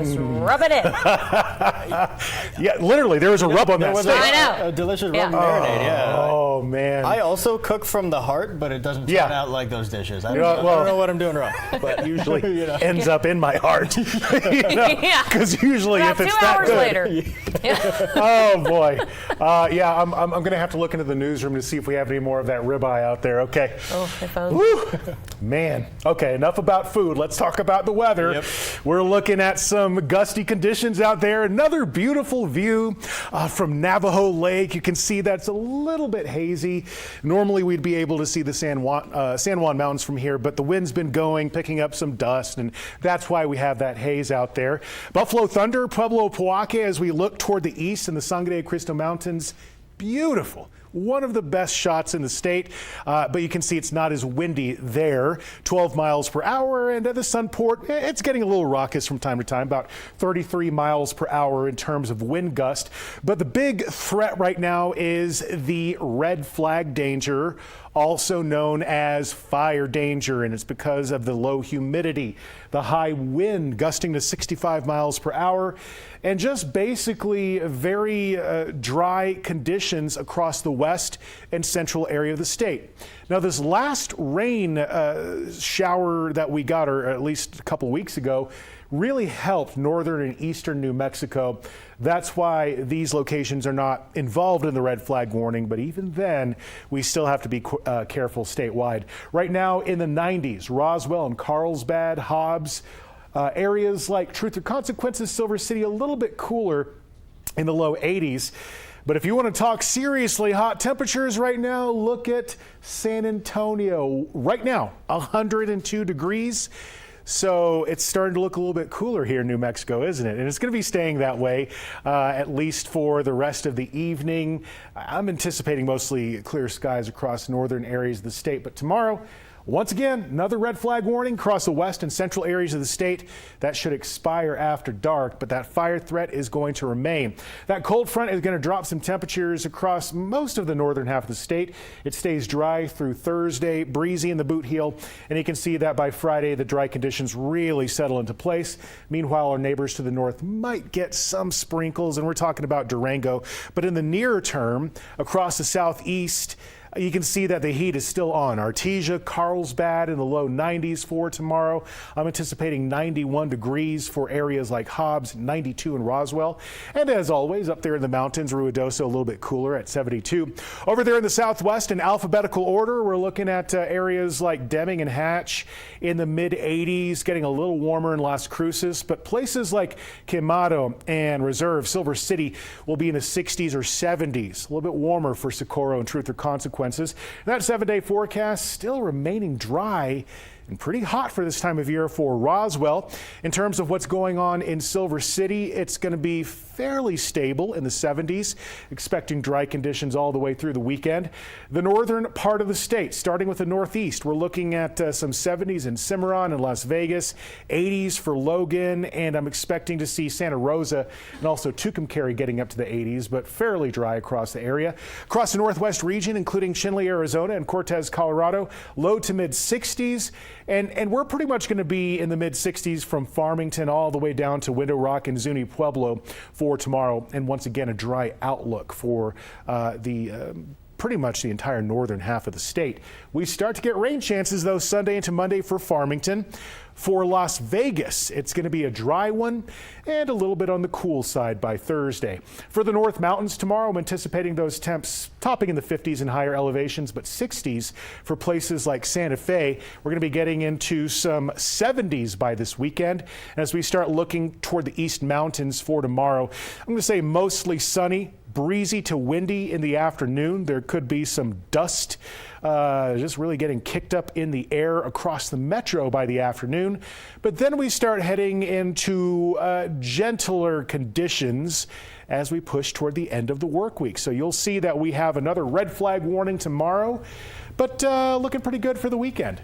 Just rub it in. Yeah, literally, there was a rub on that steak. I know. A delicious rub marinade, yeah. Oh, man. I also cook from the heart, but it doesn't turn out like those dishes. I don't know what I'm doing wrong. But usually ends up in my heart. Because usually About if it's 2 that hours good. later. Oh, boy. I'm going to have to look into the newsroom to see if we have any more of that ribeye out there. Okay. Oh, if only. Woo. Man. Okay, enough about food. Let's talk about the weather. Yep. We're looking at some gusty conditions out there. Another beautiful view from Navajo Lake. You can see that's a little bit hazy. Normally we'd be able to see the San Juan Mountains from here, but the wind's been going, picking up some dust, and that's why we have that haze out there. Buffalo Thunder, Pueblo Poake, as we look toward the east in the Sangre de Cristo Mountains. Beautiful. One of the best shots in the state, but you can see it's not as windy there. 12 miles per hour, and at the Sunport, it's getting a little raucous from time to time, about 33 miles per hour in terms of wind gust. But the big threat right now is the red flag danger, also known as fire danger, and it's because of the low humidity, the high wind gusting to 65 miles per hour, and just basically very dry conditions across the west and central area of the state. Now, this last rain shower that we got, or at least a couple weeks ago, really helped northern and eastern New Mexico. That's why these locations are not involved in the red flag warning, but even then, we still have to be careful statewide. Right now in the 90s, Roswell and Carlsbad, Hobbs, areas like Truth or Consequences, Silver City, a little bit cooler in the low 80s. But if you want to talk seriously hot temperatures right now, look at San Antonio. Right now, 102 degrees. So it's starting to look a little bit cooler here in New Mexico, isn't it? And it's going to be staying that way, at least for the rest of the evening. I'm anticipating mostly clear skies across northern areas of the state. But tomorrow, once again, another red flag warning across the west and central areas of the state. That should expire after dark, but that fire threat is going to remain. That cold front is going to drop some temperatures across most of the northern half of the state. It stays dry through Thursday, breezy in the boot heel, and you can see that by Friday the dry conditions really settle into place. Meanwhile, our neighbors to the north might get some sprinkles, and we're talking about Durango, but in the near term, across the southeast, you can see that the heat is still on. Artesia, Carlsbad in the low 90s for tomorrow. I'm anticipating 91 degrees for areas like Hobbs, 92 in Roswell. And as always, up there in the mountains, Ruidoso a little bit cooler at 72. Over there in the southwest, in alphabetical order, we're looking at areas like Deming and Hatch in the mid 80s, getting a little warmer in Las Cruces. But places like Quemado and Reserve, Silver City will be in the 60s or 70s. A little bit warmer for Socorro and Truth or Consequences. That 7-day forecast still remaining dry and pretty hot for this time of year for Roswell. In terms of what's going on in Silver City, it's going to be fairly stable in the 70s, expecting dry conditions all the way through the weekend. The northern part of the state, starting with the northeast, we're looking at some 70s in Cimarron and Las Vegas, 80s for Logan, and I'm expecting to see Santa Rosa and also Tucumcari getting up to the 80s, but fairly dry across the area. Across the northwest region, including Chinle, Arizona and Cortez, Colorado, low to mid 60s. And we're pretty much going to be in the mid 60s from Farmington all the way down to Window Rock and Zuni Pueblo for tomorrow. And once again, a dry outlook for pretty much the entire northern half of the state. We start to get rain chances, though, Sunday into Monday for Farmington. For Las Vegas, it's going to be a dry one and a little bit on the cool side by Thursday. For the North Mountains tomorrow, I'm anticipating those temps topping in the 50s and higher elevations, but 60s for places like Santa Fe. We're going to be getting into some 70s by this weekend. And as we start looking toward the East Mountains for tomorrow, I'm going to say mostly sunny, breezy to windy in the afternoon. There could be some dust just really getting kicked up in the air across the metro by the afternoon. But then we start heading into gentler conditions as we push toward the end of the work week. So you'll see that we have another red flag warning tomorrow, but looking pretty good for the weekend.